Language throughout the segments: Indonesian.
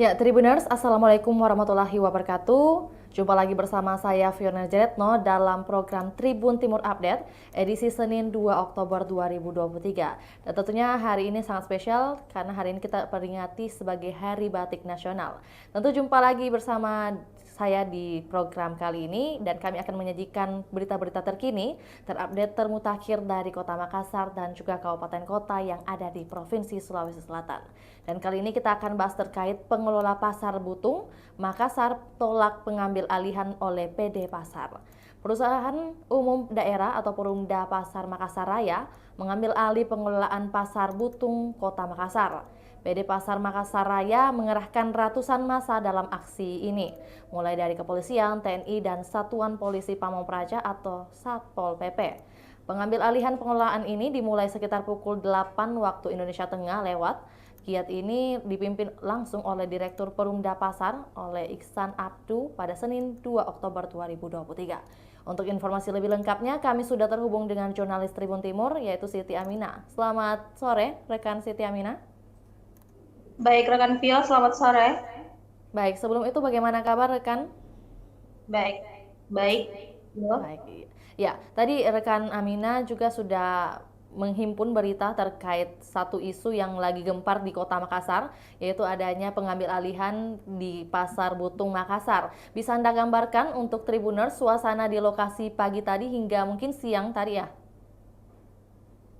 Ya, Tribuners, Assalamualaikum warahmatullahi wabarakatuh. Jumpa lagi bersama saya Fiona Jaretno dalam program Tribun Timur Update edisi Senin 2 Oktober 2023. Dan tentunya hari ini sangat spesial karena hari ini kita peringati sebagai Hari Batik Nasional. Tentu jumpa lagi bersama saya di program kali ini dan kami akan menyajikan berita-berita terkini, terupdate, termutakhir dari Kota Makassar dan juga kabupaten kota yang ada di Provinsi Sulawesi Selatan. Dan kali ini kita akan bahas terkait pengelola Pasar Butung Makassar tolak pengambil alihan oleh PD Pasar. Perusahaan Umum Daerah atau Perumda Pasar Makassar Raya mengambil alih pengelolaan Pasar Butung Kota Makassar. PD Pasar Makassar Raya mengerahkan ratusan massa dalam aksi ini, mulai dari kepolisian, TNI, dan Satuan Polisi Pamong Praja atau Satpol PP. Pengambil alihan pengelolaan ini dimulai sekitar pukul 8 waktu Indonesia Tengah lewat. Giat ini dipimpin langsung oleh Direktur Perumda Pasar oleh Iksan Abdu pada Senin 2 Oktober 2023. Untuk informasi lebih lengkapnya, kami sudah terhubung dengan jurnalis Tribun Timur, yaitu Siti Aminah. Selamat sore, rekan Siti Aminah. Baik, rekan Vio, selamat sore. Baik, sebelum itu bagaimana kabar rekan? Baik, baik, Vio. Baik, ya tadi rekan Amina juga sudah menghimpun berita terkait satu isu yang lagi gempar di Kota Makassar, yaitu adanya pengambil alihan di Pasar Butung Makassar. Bisa Anda gambarkan untuk Tribuners suasana di lokasi pagi tadi hingga mungkin siang tadi ya?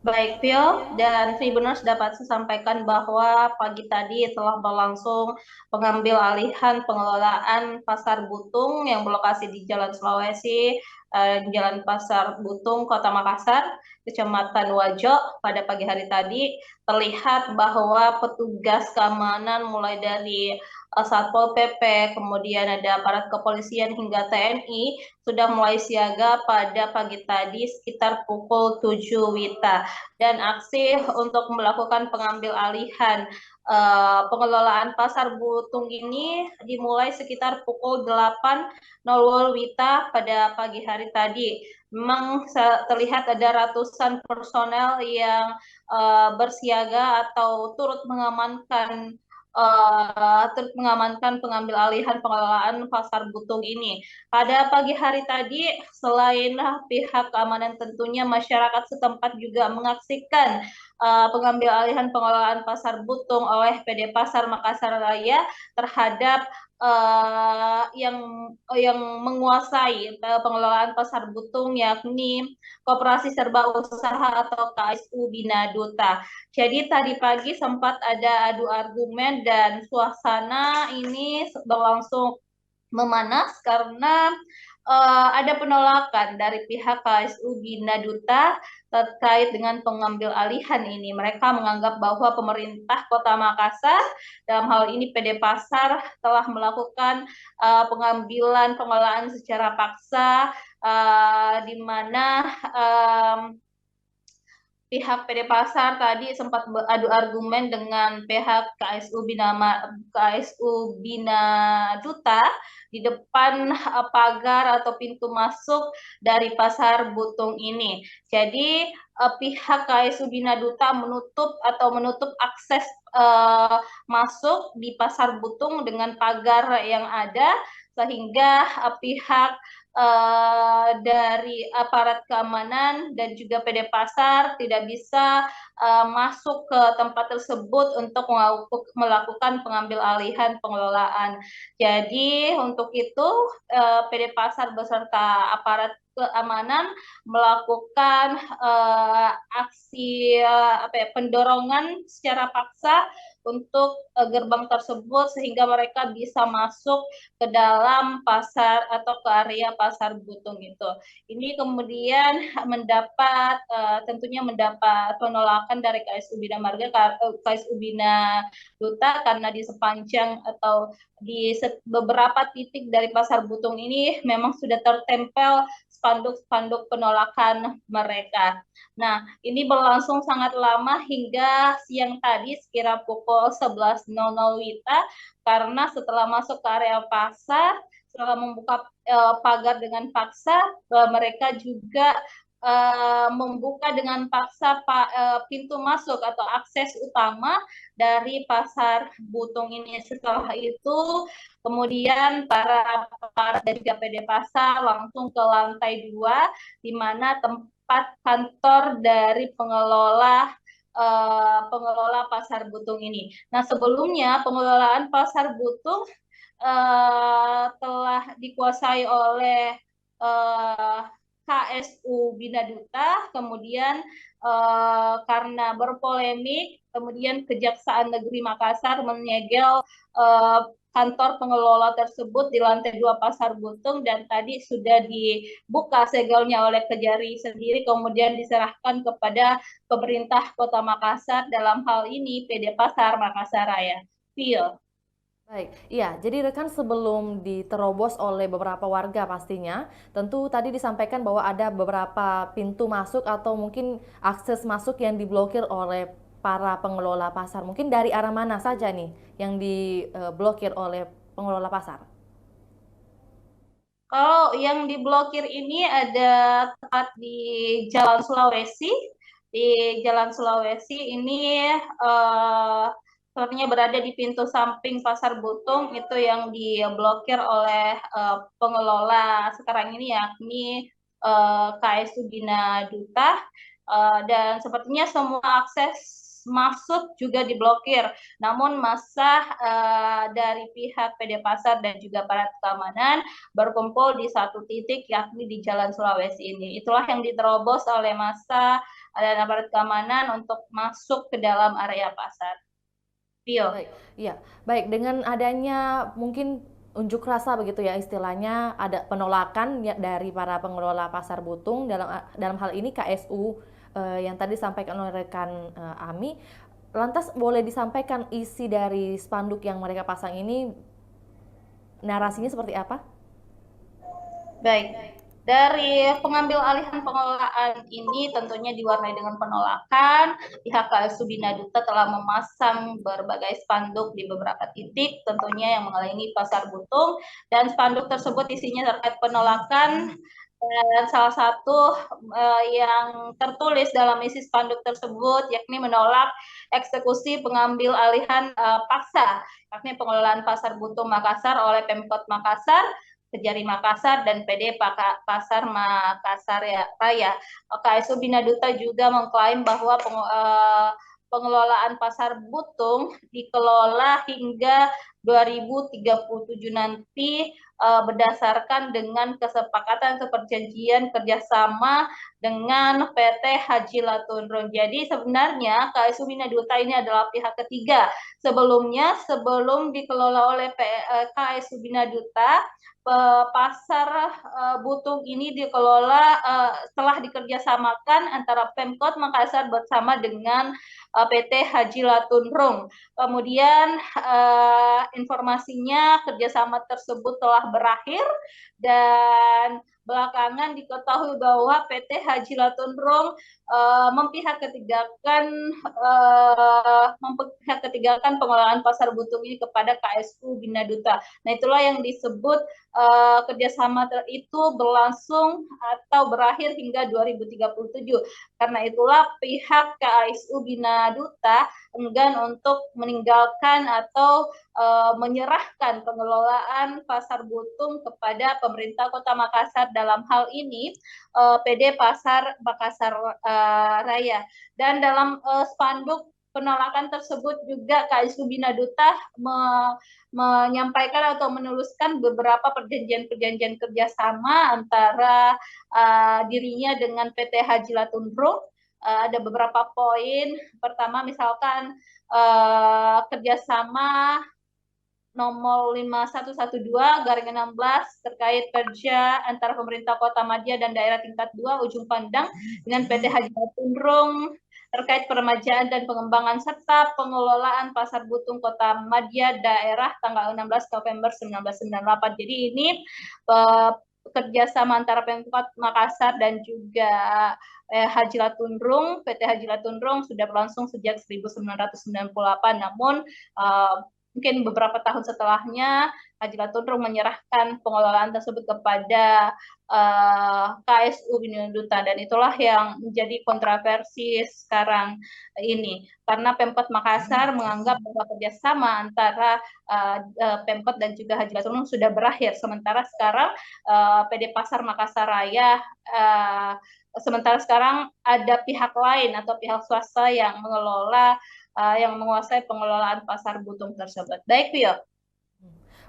Baik, Vio dan Tribuners dapat saya sampaikan bahwa pagi tadi telah berlangsung pengambil alihan pengelolaan Pasar Butung yang berlokasi di Jalan Sulawesi, Jalan Pasar Butung, Kota Makassar, Kecamatan Wajo. Pada pagi hari tadi terlihat bahwa petugas keamanan mulai dari Satpol PP, kemudian ada aparat kepolisian hingga TNI sudah mulai siaga pada pagi tadi sekitar pukul 7 WITA, dan aksi untuk melakukan pengambil alihan pengelolaan Pasar Butung ini dimulai sekitar pukul 8.00 WITA pada pagi hari tadi. Memang terlihat ada ratusan personel yang bersiaga atau turut mengamankan pengambil alihan pengelolaan Pasar Butung ini. Pada pagi hari tadi, selain pihak keamanan, tentunya masyarakat setempat juga mengaksikan pengambil alihan pengelolaan Pasar Butung oleh PD Pasar Makassar Raya terhadap yang menguasai pengelolaan Pasar Butung, yakni Koperasi Serba Usaha atau KSU Bina Duta. Jadi tadi pagi sempat ada adu argumen dan suasana ini berlangsung memanas karena ada penolakan dari pihak KSU Bina Duta terkait dengan pengambil alihan ini. Mereka menganggap bahwa pemerintah Kota Makassar, dalam hal ini PD Pasar, telah melakukan pengambilan pengelolaan secara paksa, di mana pihak PD Pasar tadi sempat beradu argumen dengan pihak KSU Bina Duta di depan pagar atau pintu masuk dari Pasar Butung ini. Jadi pihak KSU Bina Duta menutup akses masuk di Pasar Butung dengan pagar yang ada, sehingga pihak dari aparat keamanan dan juga PD Pasar tidak bisa masuk ke tempat tersebut untuk melakukan pengambil alihan pengelolaan. Jadi untuk itu PD Pasar beserta aparat keamanan melakukan aksi pendorongan secara paksa untuk gerbang tersebut sehingga mereka bisa masuk ke dalam pasar atau ke area Pasar Butung itu. Ini kemudian tentunya mendapat penolakan dari KSU Bina Marga, KSU Bina Duta, karena di sepanjang atau di beberapa titik dari Pasar Butung ini memang sudah tertempel spanduk-spanduk penolakan mereka. Nah, ini berlangsung sangat lama hingga siang tadi sekira pukul 11.00 WITA, karena setelah masuk ke area pasar, setelah membuka pagar dengan paksa, mereka juga membuka dengan paksa pintu masuk atau akses utama dari pasar Butung ini. Setelah itu, kemudian para aparat dan juga PD Pasar langsung ke lantai 2, di mana tempat kantor dari pengelola Pasar Butung ini. Nah, sebelumnya pengelolaan Pasar Butung telah dikuasai oleh eh, KSU Bina Duta, kemudian karena berpolemik, kemudian Kejaksaan Negeri Makassar menyegel kantor pengelola tersebut di lantai 2 Pasar Butung, dan tadi sudah dibuka segelnya oleh Kejari sendiri, kemudian diserahkan kepada pemerintah Kota Makassar, dalam hal ini PD Pasar Makassar Raya. Phil. Baik, iya. Jadi rekan, sebelum diterobos oleh beberapa warga pastinya, tentu tadi disampaikan bahwa ada beberapa pintu masuk atau mungkin akses masuk yang diblokir oleh para pengelola pasar. Mungkin dari arah mana saja nih yang diblokir oleh pengelola pasar? Kalau yang diblokir ini ada tempat di Jalan Sulawesi. Di Jalan Sulawesi ini sepertinya berada di pintu samping Pasar Butung, itu yang diblokir oleh pengelola sekarang ini, yakni KSU Bina Duta. Dan sepertinya semua akses masuk juga diblokir. Namun masa dari pihak PD Pasar dan juga aparat keamanan berkumpul di satu titik, yakni di Jalan Sulawesi ini. Itulah yang diterobos oleh massa dan aparat keamanan untuk masuk ke dalam area pasar. Tio. Baik, iya. Baik, dengan adanya mungkin unjuk rasa begitu ya istilahnya, ada penolakan ya dari para pengelola pasar Butung dalam hal ini KSU yang tadi disampaikan oleh rekan Ami. Lantas boleh disampaikan isi dari spanduk yang mereka pasang ini, narasinya seperti apa? Baik, dari pengambil alihan pengelolaan ini tentunya diwarnai dengan penolakan. Pihak KSU Bina Duta telah memasang berbagai spanduk di beberapa titik, tentunya yang mengelilingi Pasar Butung, dan spanduk tersebut isinya terkait penolakan. Dan salah satu yang tertulis dalam isi spanduk tersebut yakni menolak eksekusi pengambil alihan paksa, yakni pengelolaan Pasar Butung Makassar oleh Pemkot Makassar, Kejari Makassar, dan PD Pasar Makassar Raya. KSU Bina Duta juga mengklaim bahwa pengelolaan Pasar Butung dikelola hingga 2037 nanti berdasarkan dengan kesepakatan atau perjanjian kerjasama dengan PT Haji Latunrun. Jadi sebenarnya KSU Bina Duta ini adalah pihak ketiga. Sebelumnya, sebelum dikelola oleh KSU Bina Duta, pasar Butung ini dikelola setelah dikerjasamakan antara Pemkot Makassar bersama dengan PT Haji Latunrung. Kemudian informasinya kerjasama tersebut telah berakhir, dan belakangan diketahui bahwa PT Haji Latunrung mempihak ketigakan pengelolaan Pasar Butung ini kepada KSU Bina Duta. Nah, itulah yang disebut kerjasama itu berlangsung atau berakhir hingga 2037. Karena itulah pihak KSU Bina Duta enggan untuk meninggalkan atau menyerahkan pengelolaan Pasar Butung kepada pemerintah Kota Makassar, dalam hal ini PD Pasar Makassar Raya. Dan dalam spanduk penolakan tersebut juga KSU Bina Duta menyampaikan atau menuliskan beberapa perjanjian-perjanjian kerjasama antara dirinya dengan PT Haji Latunrung. Ada beberapa poin. Pertama, misalkan kerjasama nomor 5112/16 terkait kerja antara pemerintah Kota Madia dan daerah tingkat 2 Ujung Pandang dengan PT Haji Latunrung terkait peremajaan dan pengembangan serta pengelolaan Pasar Butung Kota Madia daerah tanggal 16 November 1998. Jadi ini kerjasama antara Pemkot Makassar dan juga Haji Latunrung, PT Haji Latunrung sudah berlangsung sejak 1998. Namun mungkin beberapa tahun setelahnya Haji Latundrung menyerahkan pengelolaan tersebut kepada KSU Bina Duta, dan itulah yang menjadi kontroversi sekarang ini karena Pemkot Makassar menganggap bahwa kerjasama antara Pemkot dan juga Haji Latundrung sudah berakhir, sementara sekarang PD Pasar Makassar Raya sementara sekarang ada pihak lain atau pihak swasta yang mengelola yang menguasai pengelolaan pasar Butung tersebut. Baik, Pio.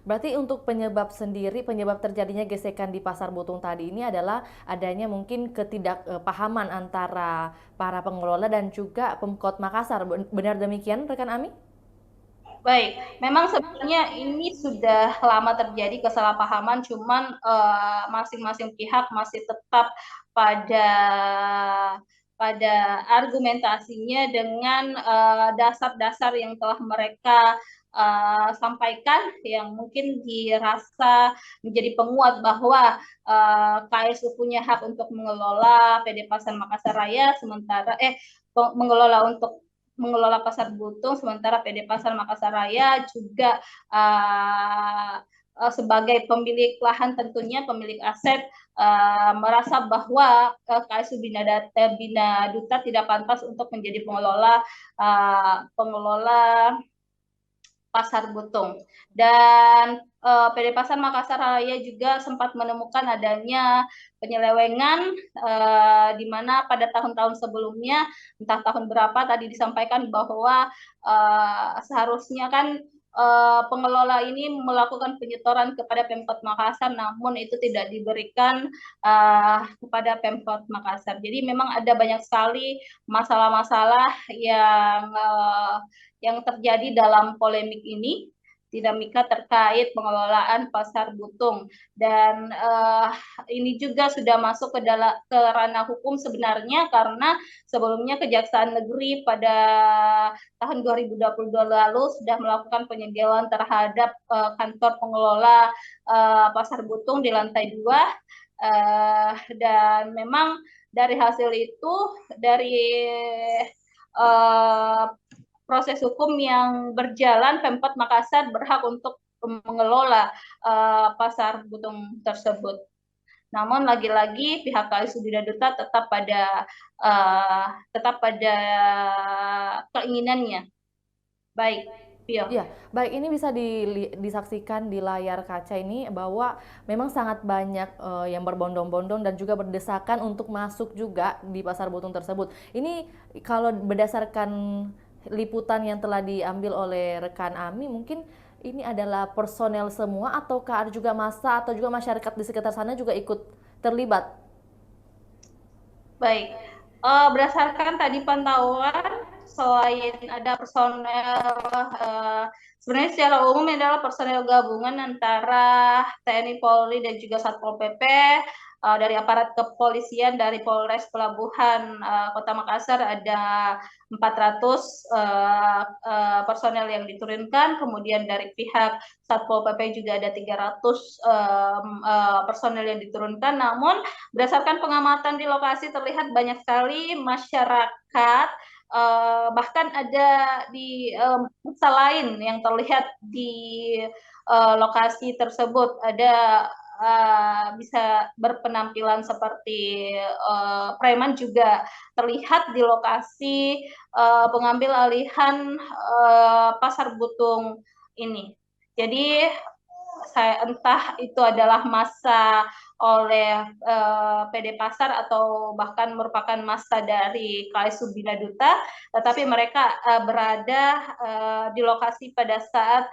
Berarti untuk penyebab sendiri, penyebab terjadinya gesekan di Pasar Butung tadi ini adalah adanya mungkin ketidakpahaman antara para pengelola dan juga Pemkot Makassar. Benar demikian, rekan Ami? Baik, memang sebenarnya ini sudah lama terjadi kesalahpahaman, cuman masing-masing pihak masih tetap pada argumentasinya dengan dasar-dasar yang telah mereka sampaikan, yang mungkin dirasa menjadi penguat bahwa KSU punya hak untuk mengelola PD Pasar Makassar Raya, sementara mengelola Pasar Butung, sementara PD Pasar Makassar Raya juga sebagai pemilik lahan, tentunya pemilik aset, merasa bahwa KSU Bina Duta tidak pantas untuk menjadi pengelola Pasar Butung. Dan PD Pasar Makassar Raya juga sempat menemukan adanya penyelewengan di mana pada tahun-tahun sebelumnya, entah tahun berapa, tadi disampaikan bahwa seharusnya kan pengelola ini melakukan penyetoran kepada Pemkot Makassar, namun itu tidak diberikan kepada Pemkot Makassar. Jadi memang ada banyak sekali masalah-masalah yang terjadi dalam polemik ini, dinamika terkait pengelolaan Pasar Butung, dan ini juga sudah masuk ke ranah hukum sebenarnya, karena sebelumnya Kejaksaan Negeri pada tahun 2022 lalu sudah melakukan penyegelan terhadap kantor pengelola Pasar Butung di lantai 2, dan memang dari hasil itu, dari proses hukum yang berjalan, Pemkot Makassar berhak untuk mengelola Pasar Butung tersebut. Namun lagi-lagi pihak KSU Bina Duta tetap pada keinginannya. Baik, Pio. Iya, baik, ini bisa disaksikan di layar kaca ini bahwa memang sangat banyak yang berbondong-bondong dan juga berdesakan untuk masuk juga di Pasar Butung tersebut. Ini kalau berdasarkan liputan yang telah diambil oleh rekan Ami, mungkin ini adalah personel semua ataukah ada juga massa atau juga masyarakat di sekitar sana juga ikut terlibat? Baik, berdasarkan tadi pantauan, selain ada personel, sebenarnya secara umum adalah personel gabungan antara TNI Polri dan juga Satpol PP, dari aparat kepolisian dari Polres Pelabuhan Kota Makassar ada 400 personel yang diturunkan, kemudian dari pihak Satpol PP juga ada 300 personel yang diturunkan. Namun berdasarkan pengamatan di lokasi terlihat banyak sekali masyarakat, bahkan ada di masa lain yang terlihat di lokasi tersebut, ada bisa berpenampilan seperti preman juga terlihat di lokasi pengambil alihan Pasar Butung ini. Jadi saya entah itu adalah massa oleh PD Pasar atau bahkan merupakan massa dari KSU Bina Duta, tetapi mereka berada di lokasi pada saat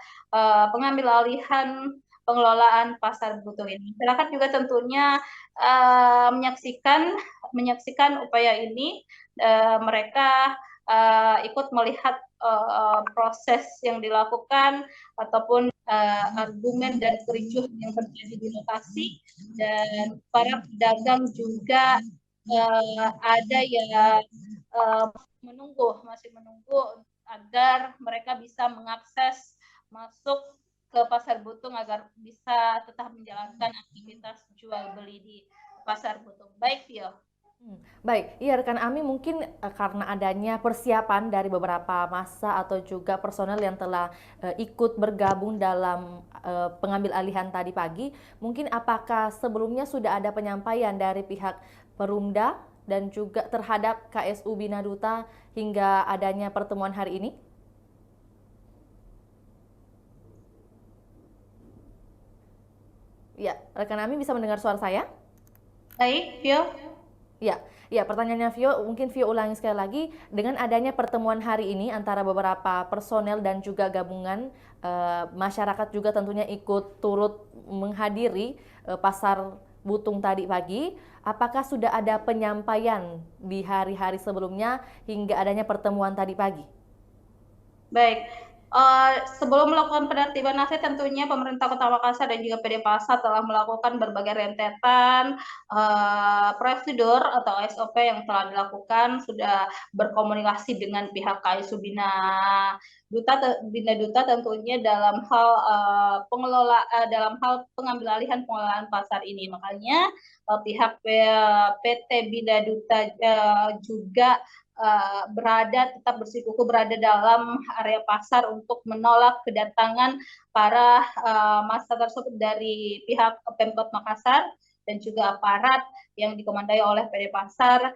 pengambil alihan pengelolaan Pasar Butung ini. Masyarakat juga tentunya menyaksikan upaya ini. Mereka ikut melihat proses yang dilakukan ataupun argumen dan kericuh yang terjadi di lokasi, dan para pedagang juga ada yang masih menunggu agar mereka bisa mengakses masuk ke Pasar Butung agar bisa tetap menjalankan aktivitas jual beli di Pasar Butung. Baik, Tio. Baik, iya rekan Ami mungkin karena adanya persiapan dari beberapa massa atau juga personel yang telah ikut bergabung dalam pengambil alihan tadi pagi, mungkin apakah sebelumnya sudah ada penyampaian dari pihak Perumda dan juga terhadap KSU Bina Duta hingga adanya pertemuan hari ini? Ya, rekan Ami bisa mendengar suara saya? Baik, Vio. Ya, ya pertanyaannya Vio, mungkin Vio ulangi sekali lagi, dengan adanya pertemuan hari ini antara beberapa personel dan juga gabungan masyarakat juga tentunya ikut turut menghadiri pasar Butung tadi pagi, apakah sudah ada penyampaian di hari-hari sebelumnya hingga adanya pertemuan tadi pagi? Baik, sebelum melakukan penertiban aset tentunya pemerintah Kota Makassar dan juga PD Pasar telah melakukan berbagai rentetan prosedur atau SOP yang telah dilakukan, sudah berkomunikasi dengan pihak KSU Bina Duta tentunya dalam hal dalam hal pengambil alihan pengelolaan pasar ini. Makanya pihak PT Bina Duta juga tetap bersikukuh berada dalam area pasar untuk menolak kedatangan para massa tersebut dari pihak Pemkot Makassar dan juga aparat yang dikomandai oleh PD Pasar.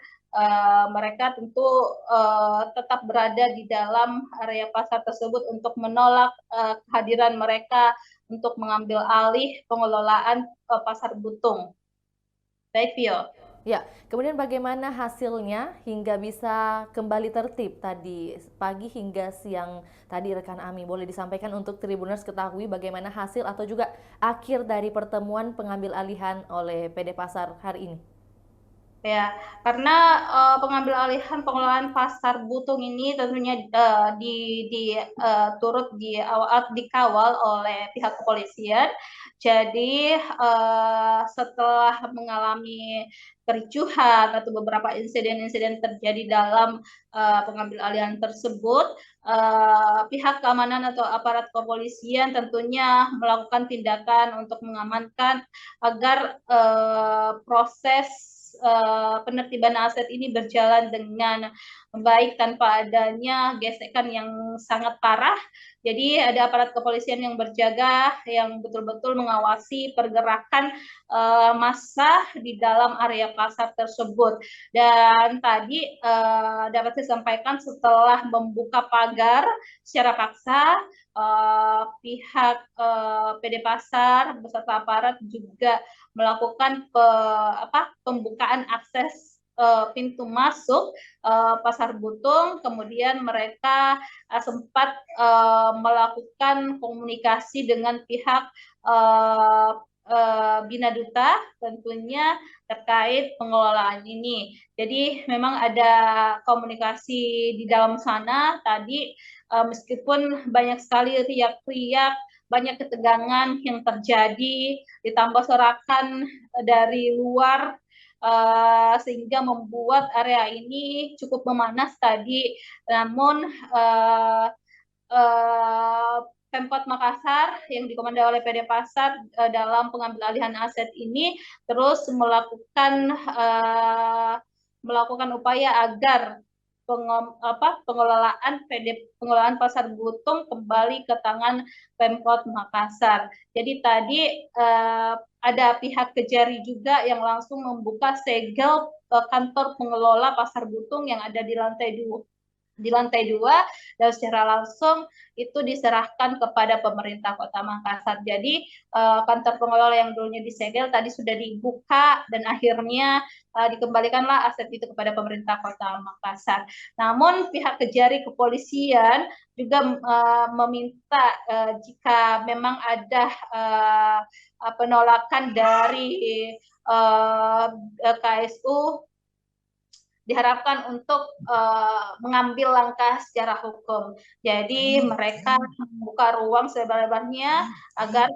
Mereka tentu tetap berada di dalam area pasar tersebut untuk menolak kehadiran mereka untuk mengambil alih pengelolaan pasar Butung. Baik, Vio. Ya, kemudian bagaimana hasilnya hingga bisa kembali tertib tadi pagi hingga siang tadi rekan Ami boleh disampaikan untuk Tribuners ketahui bagaimana hasil atau juga akhir dari pertemuan pengambil alihan oleh PD Pasar hari ini? Ya, karena pengambil alihan pengelolaan pasar Butung ini tentunya turut dikawal oleh pihak kepolisian. Jadi setelah mengalami kericuhan atau beberapa insiden-insiden terjadi dalam pengambil alihan tersebut, pihak keamanan atau aparat kepolisian tentunya melakukan tindakan untuk mengamankan agar proses penertiban aset ini berjalan dengan baik tanpa adanya gesekan yang sangat parah. Jadi ada aparat kepolisian yang berjaga, yang betul-betul mengawasi pergerakan massa di dalam area pasar tersebut. Dan tadi dapat disampaikan setelah membuka pagar secara paksa, pihak PD Pasar beserta aparat juga melakukan pembukaan akses pintu masuk pasar Butung, kemudian mereka sempat melakukan komunikasi dengan pihak Bina Duta tentunya terkait pengelolaan ini. Jadi memang ada komunikasi di dalam sana tadi, meskipun banyak sekali riak-riak, banyak ketegangan yang terjadi, ditambah sorakan dari luar sehingga membuat area ini cukup memanas tadi. Namun Pemkot Makassar yang dikomandai oleh PD Pasar dalam pengambil alihan aset ini terus melakukan upaya agar pengelolaan pasar Butung kembali ke tangan Pemkot Makassar. Jadi tadi ada pihak Kejari juga yang langsung membuka segel kantor pengelola pasar Butung yang ada di lantai 2 dan secara langsung itu diserahkan kepada pemerintah Kota Makassar. Jadi kantor pengelola yang dulunya disegel tadi sudah dibuka dan akhirnya dikembalikanlah aset itu kepada pemerintah Kota Makassar. Namun pihak Kejari kepolisian juga meminta jika memang ada penolakan dari KSU diharapkan untuk mengambil langkah secara hukum. Jadi mereka membuka ruang selebar-lebarnya agar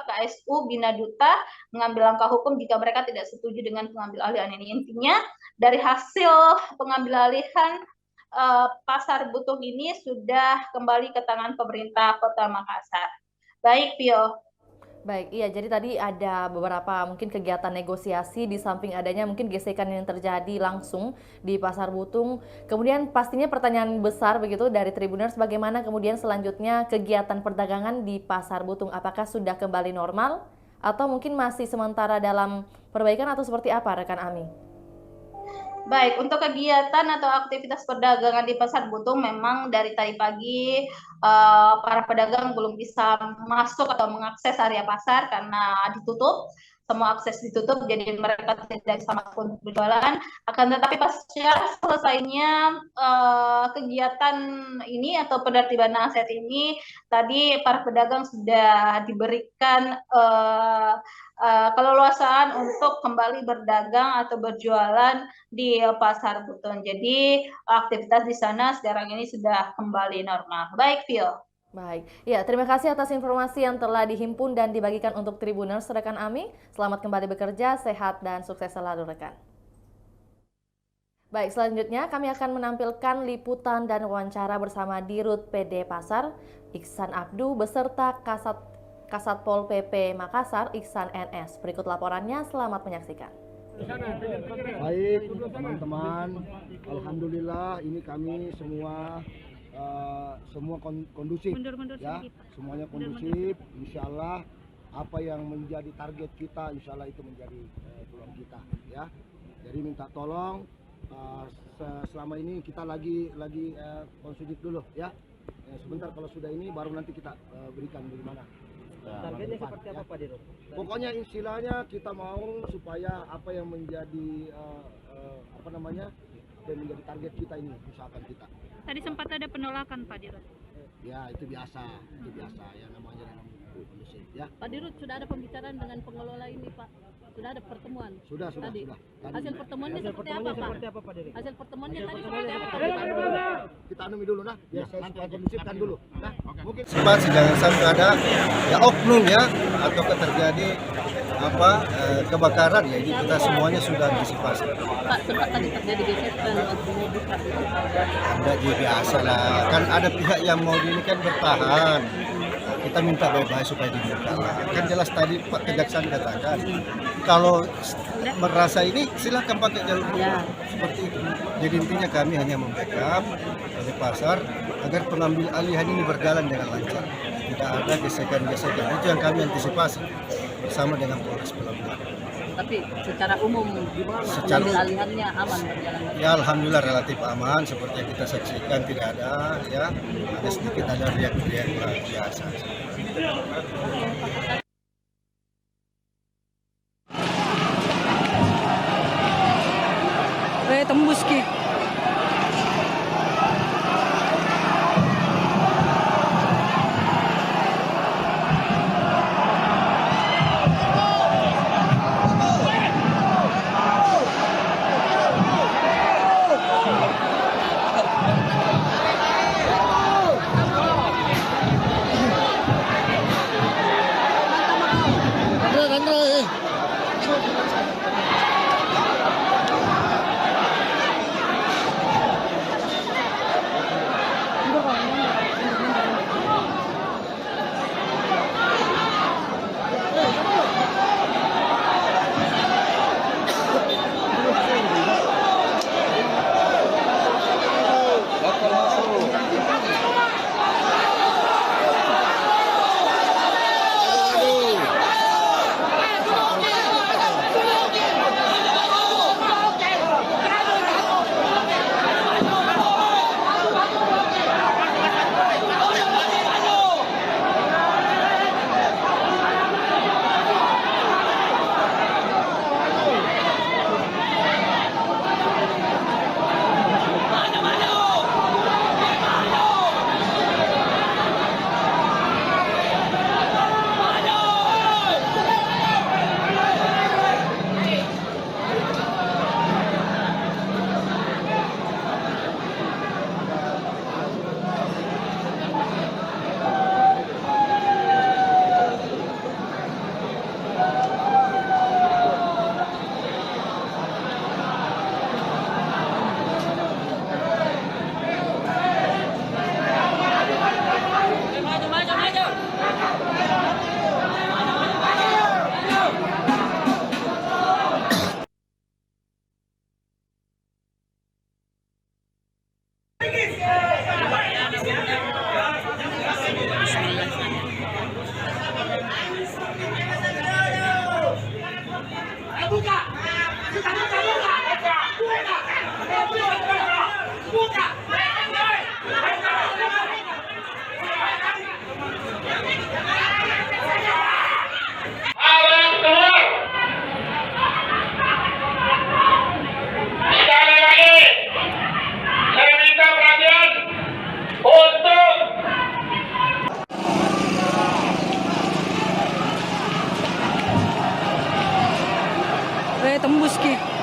KSU Bina Duta mengambil langkah hukum jika mereka tidak setuju dengan pengambil alihan ini. Intinya dari hasil pengambil alihan pasar Butung ini sudah kembali ke tangan pemerintah Kota Makassar. Baik, Pio. Baik, iya jadi tadi ada beberapa mungkin kegiatan negosiasi di samping adanya mungkin gesekan yang terjadi langsung di Pasar Butung. Kemudian pastinya pertanyaan besar begitu dari Tribuners, bagaimana kemudian selanjutnya kegiatan perdagangan di Pasar Butung? Apakah sudah kembali normal atau mungkin masih sementara dalam perbaikan atau seperti apa rekan Ami? Baik, untuk kegiatan atau aktivitas perdagangan di Pasar Butung memang dari tadi pagi para pedagang belum bisa masuk atau mengakses area pasar karena ditutup, semua akses ditutup, jadi mereka tidak bisa masuk untuk berjualan. Akan tetapi pasca selesainya kegiatan ini atau penertiban aset ini, tadi para pedagang sudah diberikan keleluasaan untuk kembali berdagang atau berjualan di Pasar Buton. Jadi aktivitas di sana sekarang ini sudah kembali normal. Baik, Phil. Baik, ya terima kasih atas informasi yang telah dihimpun dan dibagikan untuk Tribuners rekan Ami. Selamat kembali bekerja, sehat dan sukses selalu rekan. Baik, selanjutnya kami akan menampilkan liputan dan wawancara bersama Dirut PD Pasar, Iksan Abdu beserta Kasatpol PP Makassar, Iksan NS. Berikut laporannya, selamat menyaksikan. Baik teman-teman, alhamdulillah ini kami semua kondusif, ya, semuanya kondusif. Insya Allah apa yang menjadi target kita, insya Allah itu menjadi peluang kita, ya. Jadi minta tolong selama ini kita lagi konsumtif dulu, ya. Sebentar kalau sudah ini baru nanti kita berikan bagaimana. Targetnya seperti apa, Pak Dirut? Pokoknya istilahnya kita mau supaya apa yang menjadi dan menjadi target kita ini, usahakan kita. Tadi sempat ada penolakan, Pak Dirut. Ya itu biasa ya, namanya dalam kondisi, ya. Pak Dirut, sudah ada pembicaraan dengan pengelola ini, Pak? Sudah ada pertemuan? Sudah. Tadi. Sudah. Hasil pertemuannya seperti apa, Pak? Hasil pertemuannya tadi seperti apa, Pak? Kita anumi dulu nah, biar saya kondusifkan dulu. Nah, mungkin jangan sampai ada ya oknum ya atau terjadi kebakaran ya, ini kita semuanya sudah antisipasi. Pak, sempat tadi terjadi gesekan waktu mau buka. Ada biasa lah, kan ada pihak yang mau ini kan bertahan. Nah, kita minta baik-baik supaya dibuka lah. Kan jelas tadi Pak Kejaksaan katakan kalau merasa ini silahkan pakai jalur seperti itu. Jadi intinya kami hanya membackup dari pasar agar pengambil alihan ini berjalan dengan lancar. Tidak ada gesekan-gesekan. Itu yang kami antisipasi bersama dengan Polres Pelabuhan. Tapi secara umum pengambil alihannya aman berjalan? Ya alhamdulillah relatif aman, seperti yang kita saksikan tidak ada ya. Ada sedikit ada riak-riak biasa. Tembus ki. tembus ki.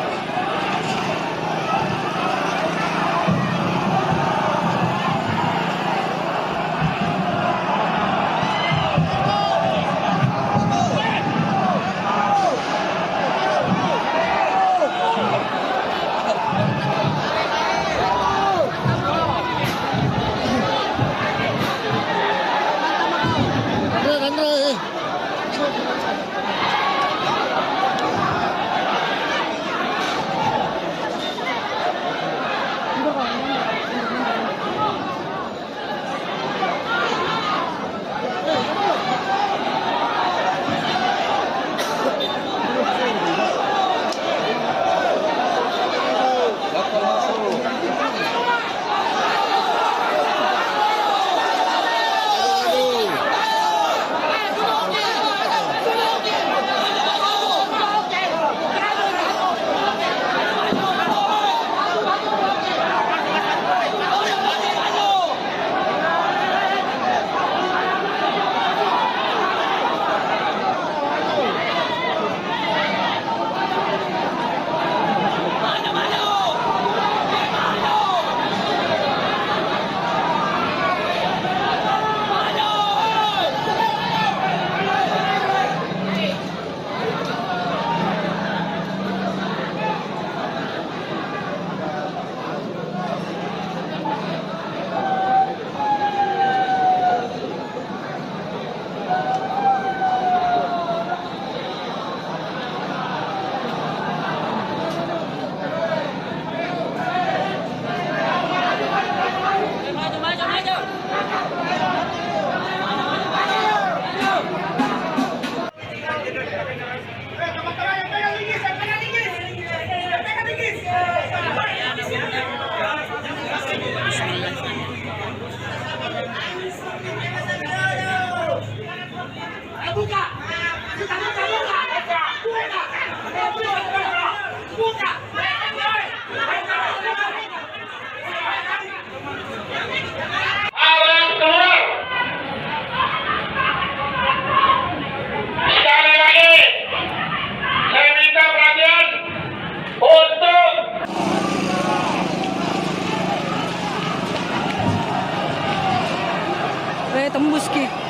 Tembus ki.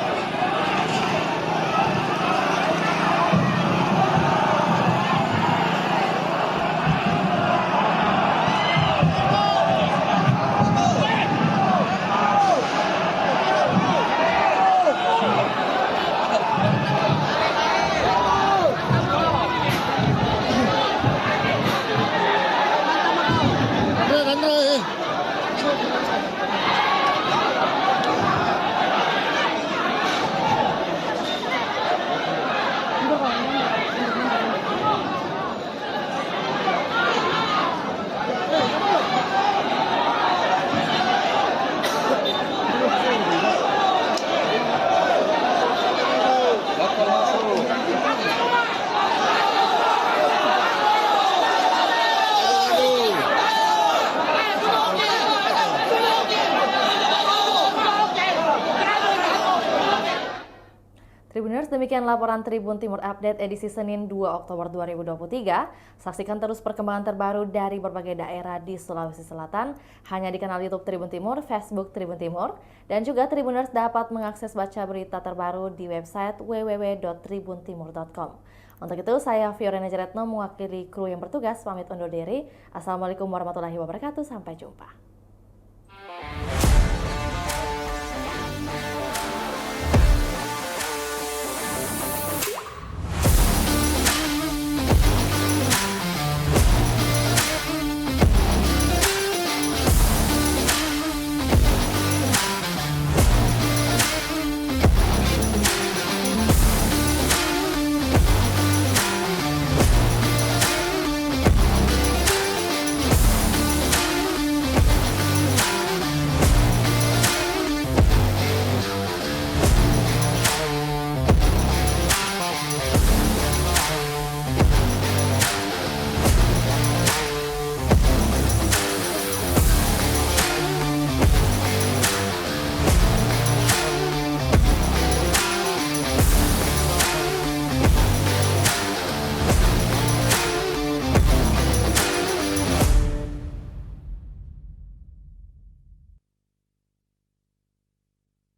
Tribuners, demikian laporan Tribun Timur Update edisi Senin 2 Oktober 2023. Saksikan terus perkembangan terbaru dari berbagai daerah di Sulawesi Selatan hanya di kanal YouTube Tribun Timur, Facebook Tribun Timur, dan juga Tribuners dapat mengakses baca berita terbaru di website www.tribuntimur.com. Untuk itu, saya Fiorena Jaretno mewakili kru yang bertugas pamit undur diri. Assalamualaikum warahmatullahi wabarakatuh. Sampai jumpa.